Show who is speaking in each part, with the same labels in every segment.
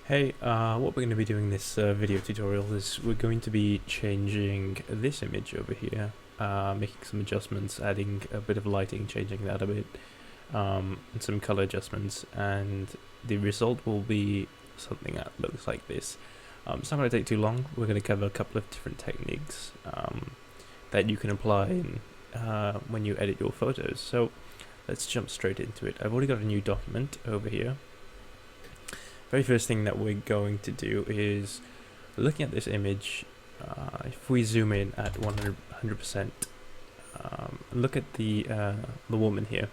Speaker 1: Hey, what we're going to be doing this video tutorial is we're going to be changing this image over here, making some adjustments, adding a bit of lighting, changing that a bit, and some color adjustments, and the result will be something that looks like this. It's not going to take too long. We're going to cover a couple of different techniques that you can apply when you edit your photos. So let's jump straight into it. I've already got a new document over here. Very first thing that we're going to do is looking at this image. If we zoom in at 100%, look at the woman here.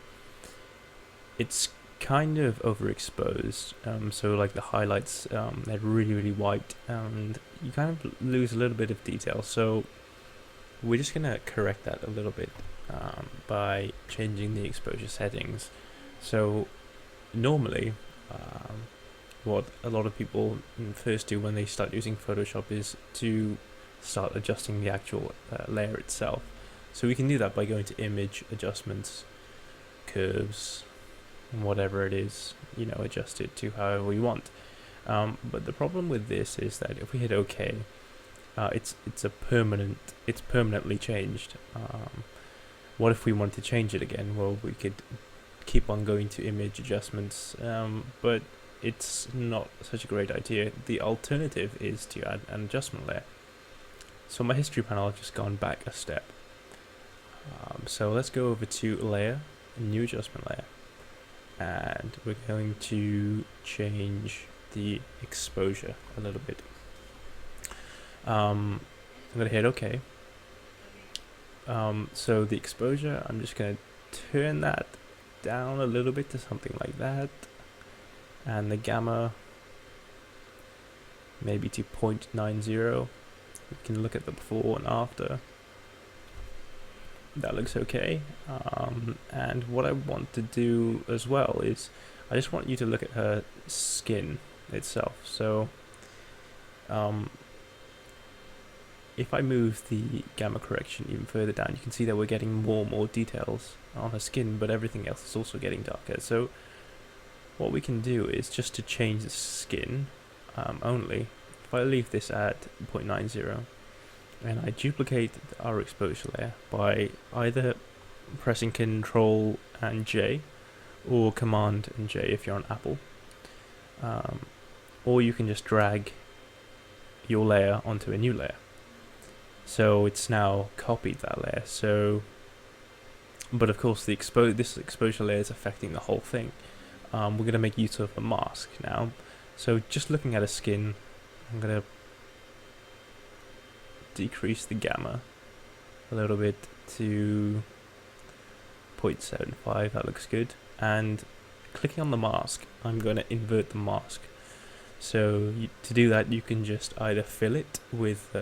Speaker 1: It's kind of overexposed, so like the highlights, they're really white, and you kind of lose a little bit of detail. So we're just gonna correct that a little bit by changing the exposure settings. So normally, what a lot of people first do when they start using Photoshop is to start adjusting the actual layer itself. So we can do that by going to Image, Adjustments, Curves, whatever it is, adjust it to however we want. But the problem with this is that if we hit OK, it's permanently changed. What if we want to change it again? Well, we could keep on going to Image, Adjustments, but it's not such a great idea. The alternative is to add an adjustment layer. So my history panel, I've just gone back a step. So let's go over to Layer, New Adjustment Layer, and we're going to change the exposure a little bit. I'm going to hit OK. So the exposure, I'm just going to turn that down a little bit to something like that. And the gamma maybe to 0.90. We can look at the before and after. That looks okay. And what I want to do as well is I just want you to look at her skin itself. So if I move the gamma correction even further down, you can see that we're getting more details on her skin, but everything else is also getting darker. So what we can do is just to change the skin only, if I leave this at 0.90 and I duplicate our exposure layer by either pressing Control and J or Command and J if you're on Apple, or you can just drag your layer onto a new layer. So it's now copied that layer. So, but of course this exposure layer is affecting the whole thing. We're going to make use of a mask now. So just looking at a skin, I'm going to decrease the gamma a little bit to 0.75, that looks good. And clicking on the mask, I'm going to invert the mask. So to do that, you can just either fill it with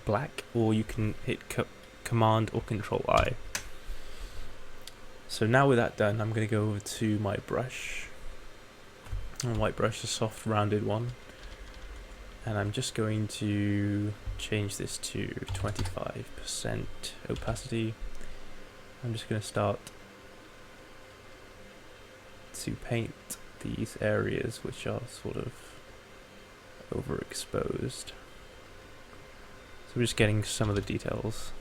Speaker 1: black, or you can hit Command or Control I. So now with that done, I'm going to go over to my brush. And white brush, a soft rounded one. And I'm just going to change this to 25% opacity. I'm just going to start to paint these areas which are sort of overexposed. So we're just getting some of the details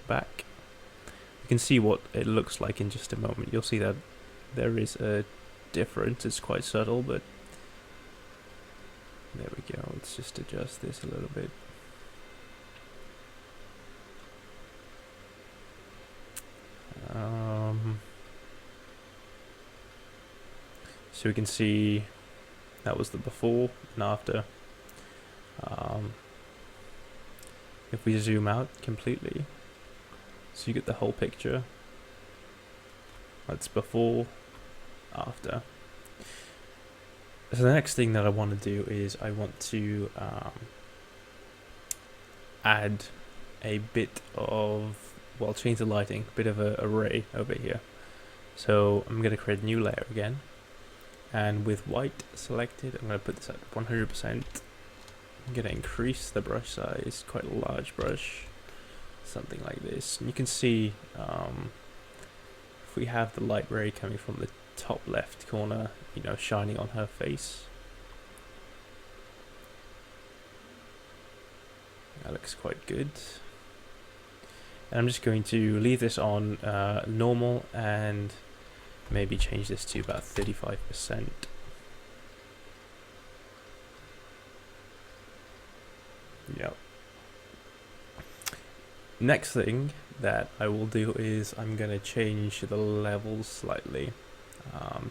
Speaker 1: back. You can see what it looks like in just a moment. You'll see that there is a difference. It's quite subtle, but there we go. Let's just adjust this a little bit. So we can see that was the before and after. If we zoom out completely, so you get the whole picture. That's before, after. So the next thing that I want to do is I want to add a bit of, well, change the lighting, a bit of an array over here. So I'm going to create a new layer again, and with white selected, I'm going to put this at 100%. I'm going to increase the brush size, quite a large brush, something like this. And you can see if we have the light ray coming from the top left corner, shining on her face, That looks quite good. And I'm just going to leave this on normal and maybe change this to about 35%. Yep. Next thing that I will do is I'm going to change the levels slightly.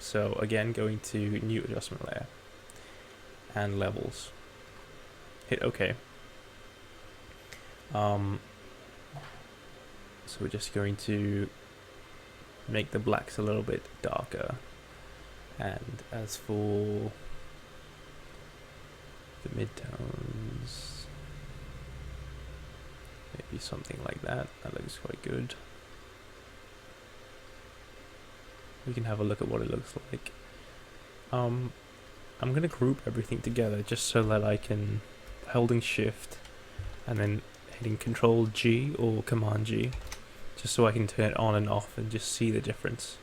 Speaker 1: So again, going to new adjustment layer and levels. Hit OK. So we're just going to make the blacks a little bit darker, and as for the midtones, maybe something like that. That looks quite good. We can have a look at what it looks like. I'm going to group everything together just so that I can, holding shift and then hitting Control G or Command G, just so I can turn it on and off and just see the difference.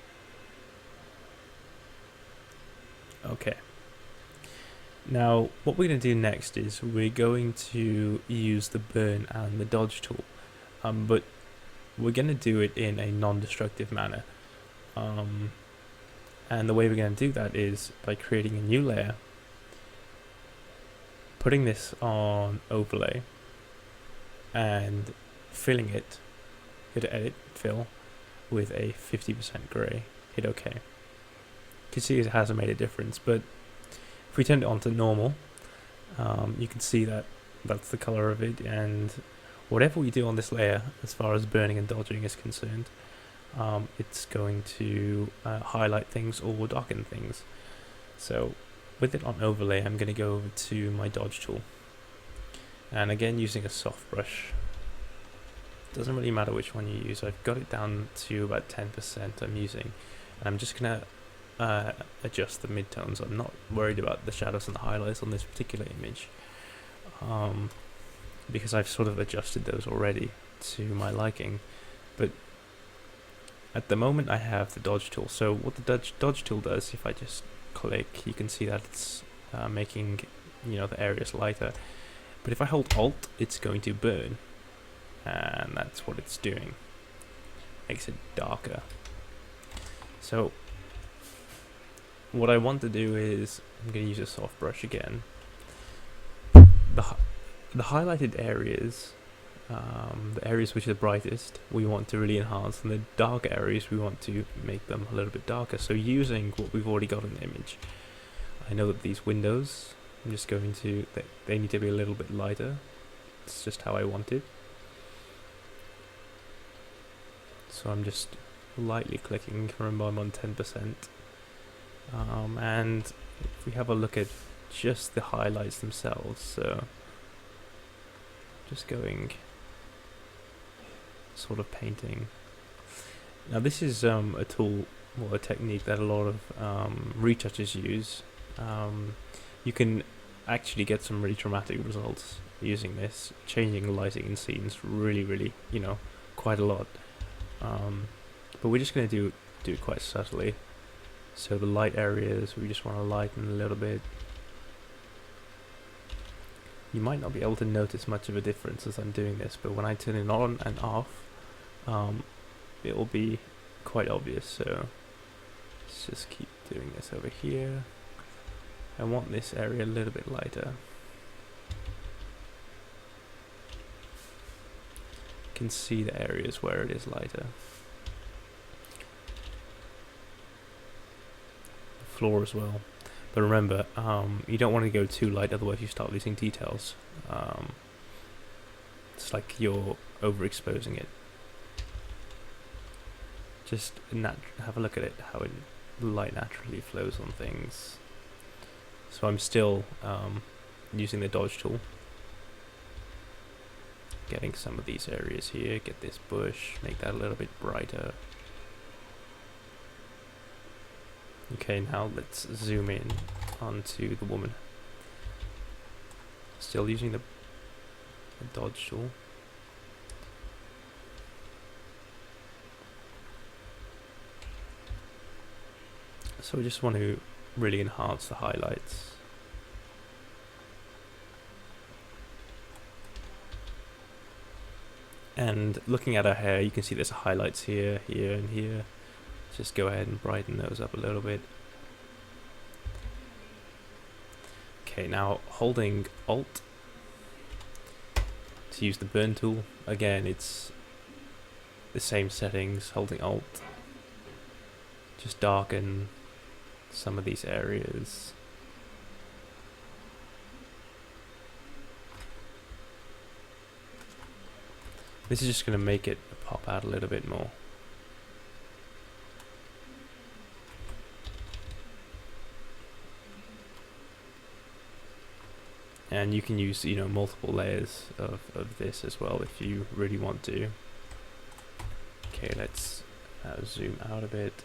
Speaker 1: Okay. Now, what we're going to do next is we're going to use the burn and the dodge tool, but we're going to do it in a non-destructive manner. And the way we're going to do that is by creating a new layer, putting this on overlay, and filling it. Hit edit, fill, with a 50% grey. Hit OK. You can see it hasn't made a difference, but if we turn it on to normal, you can see that that's the color of it, and whatever we do on this layer, as far as burning and dodging is concerned, it's going to highlight things or darken things. So with it on overlay, I'm going to go over to my dodge tool, and again using a soft brush. Doesn't really matter which one you use. I've got it down to about 10% I'm using, and I'm just going to adjust the midtones. I'm not worried about the shadows and the highlights on this particular image, because I've sort of adjusted those already to my liking. But at the moment I have the dodge tool. So what the dodge tool does, if I just click, you can see that it's making, the areas lighter. But if I hold Alt, it's going to burn, and that's what it's doing. Makes it darker. So what I want to do is I'm going to use a soft brush again. The highlighted areas, the areas which are the brightest, we want to really enhance, and the dark areas we want to make them a little bit darker. So using what we've already got in the image, I know that these windows, I'm just going to, they need to be a little bit lighter. It's just how I want it. So I'm just lightly clicking. Remember, I'm on 10%. And if we have a look at just the highlights themselves, so just going sort of painting. Now this is a tool or a technique that a lot of retouchers use. You can actually get some really dramatic results using this, changing lighting in scenes really, quite a lot. But we're just going to do it quite subtly. So the light areas, we just want to lighten a little bit. You might not be able to notice much of a difference as I'm doing this, but when I turn it on and off, it will be quite obvious. So let's just keep doing this over here. I want this area a little bit lighter. You can see the areas where it is lighter. The floor as well. But remember, you don't want to go too light, otherwise you start losing details. It's like you're overexposing it. Just have a look at it, how the light naturally flows on things. So I'm still using the dodge tool, getting some of these areas here, get this bush, make that a little bit brighter. Okay, now let's zoom in onto the woman. Still using the dodge tool. So we just want to really enhance the highlights. And looking at her hair, you can see there's highlights here, here, and here. Just go ahead and brighten those up a little bit. Okay, now holding Alt to use the burn tool. Again, it's the same settings, holding Alt. Just darken some of these areas. This is just going to make it pop out a little bit more. And you can use, you know, multiple layers of this as well if you really want to. Okay, let's zoom out a bit.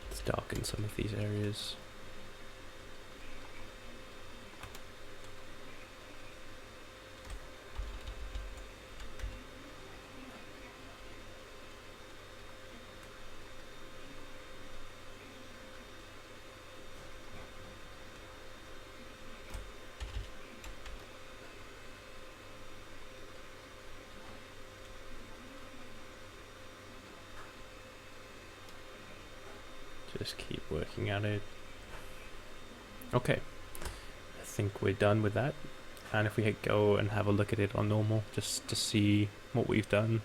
Speaker 1: Let's darken some of these areas. Just keep working at it. Okay, I think we're done with that. And if we go and have a look at it on normal, just to see what we've done,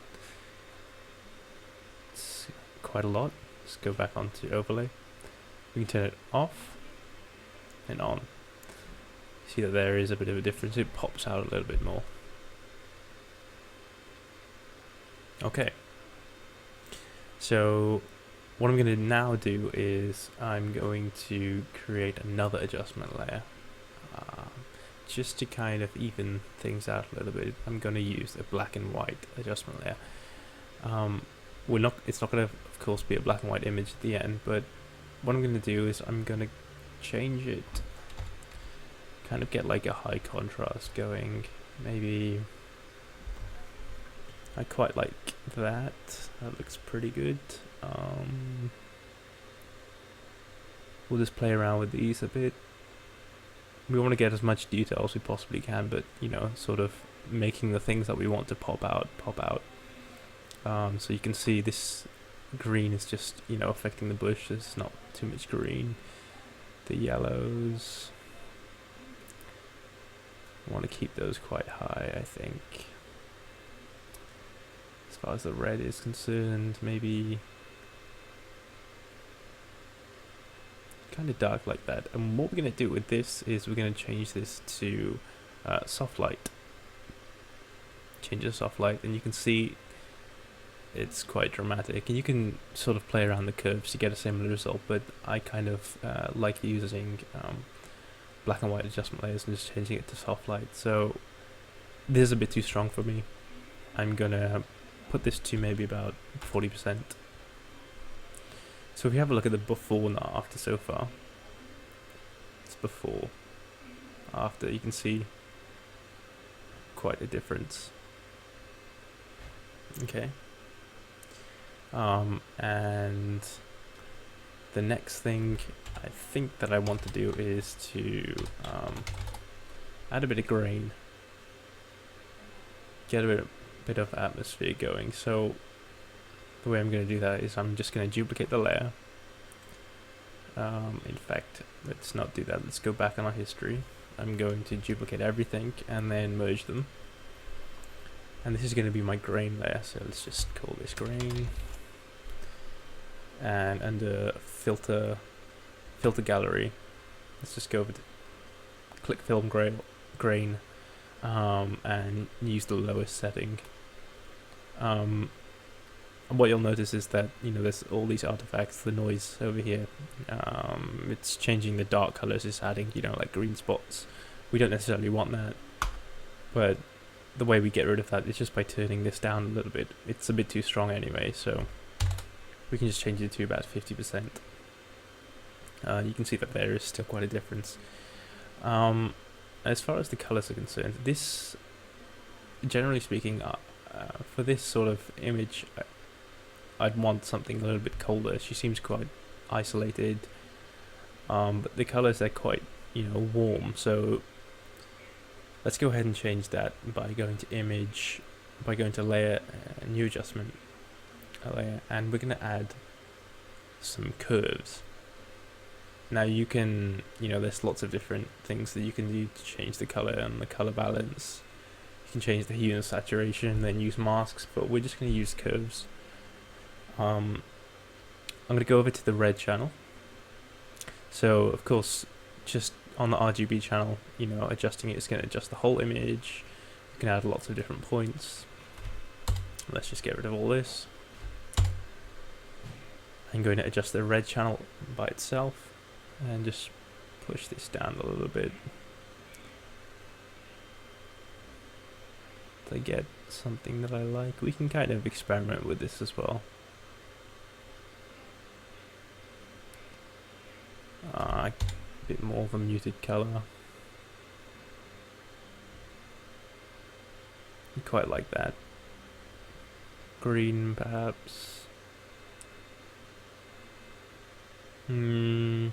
Speaker 1: it's quite a lot. Let's go back onto overlay. We can turn it off and on. See that there is a bit of a difference. It pops out a little bit more. Okay, so what I'm going to now do is I'm going to create another adjustment layer, just to kind of even things out a little bit. I'm going to use a black and white adjustment layer. It's not going to, of course, be a black and white image at the end, but what I'm going to do is I'm going to change it, kind of get like a high contrast going. Maybe I quite like that. That looks pretty good. We'll just play around with these a bit. We want to get as much detail as we possibly can, but you know, sort of making the things that we want to pop out. So you can see this green is just, you know, affecting the bush. There's not too much green. The yellows, I want to keep those quite high, I think. As far as the red is concerned, maybe kind of dark like that. And what we're going to do with this is we're going to change this to soft light. Change to soft light, and you can see it's quite dramatic, and you can sort of play around the curves to get a similar result, but I kind of like using black and white adjustment layers and just changing it to soft light. So this is a bit too strong for me. I'm gonna put this to maybe about 40%. So if you have a look at the before and after so far, it's before, after, you can see quite a difference. Okay. And the next thing I think that I want to do is to add a bit of grain, get a bit of atmosphere going. So the way I'm going to do that is I'm just going to duplicate the layer. In fact, let's not do that. Let's go back on our history. I'm going to duplicate everything and then merge them. And this is going to be my grain layer, so let's just call this grain. And under filter gallery, let's just go over to click film grain, and use the lowest setting. And what you'll notice is that, you know, there's all these artifacts, the noise over here. It's changing the dark colors, it's adding, you know, like green spots. We don't necessarily want that, but the way we get rid of that is just by turning this down a little bit. It's a bit too strong anyway, so we can just change it to about 50%. You can see that there is still quite a difference. As far as the colors are concerned, this, generally speaking, for this sort of image, I'd want something a little bit colder. She seems quite isolated, but the colors are quite, warm. So let's go ahead and change that by going to image, by going to layer, new adjustment, a layer, and we're going to add some curves. Now you can, there's lots of different things that you can do to change the color and the color balance. You can change the hue and saturation, then use masks, but we're just going to use curves. I'm going to go over to the red channel. So of course, just on the RGB channel, adjusting it is going to adjust the whole image. You can add lots of different points. Let's just get rid of all this. I'm going to adjust the red channel by itself and just push this down a little bit to get something that I like. We can kind of experiment with this as well. A bit more of a muted color. I quite like that. Green, perhaps. I'm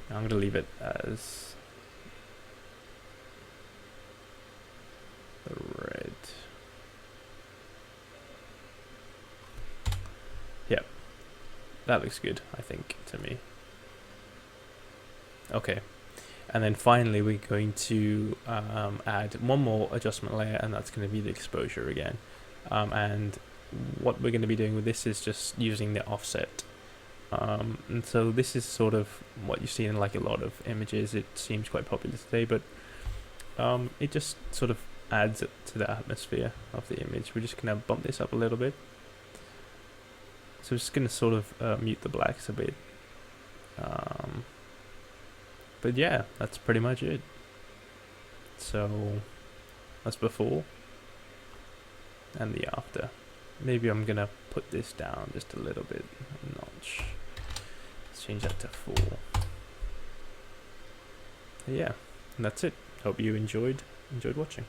Speaker 1: going to leave it as the red. Yep, that looks good, I think, to me. Okay, and then finally we're going to add one more adjustment layer, and that's going to be the exposure again. And what we're going to be doing with this is just using the offset. And so this is sort of what you see in like a lot of images. It seems quite popular today, but it just sort of adds it to the atmosphere of the image. We're just going to bump this up a little bit. So we're just going to sort of mute the blacks a bit. But yeah, that's pretty much it. So that's before and the after. Maybe I'm going to put this down just a little bit, a notch. Let's change that to 4. Yeah, and that's it. Hope you enjoyed watching.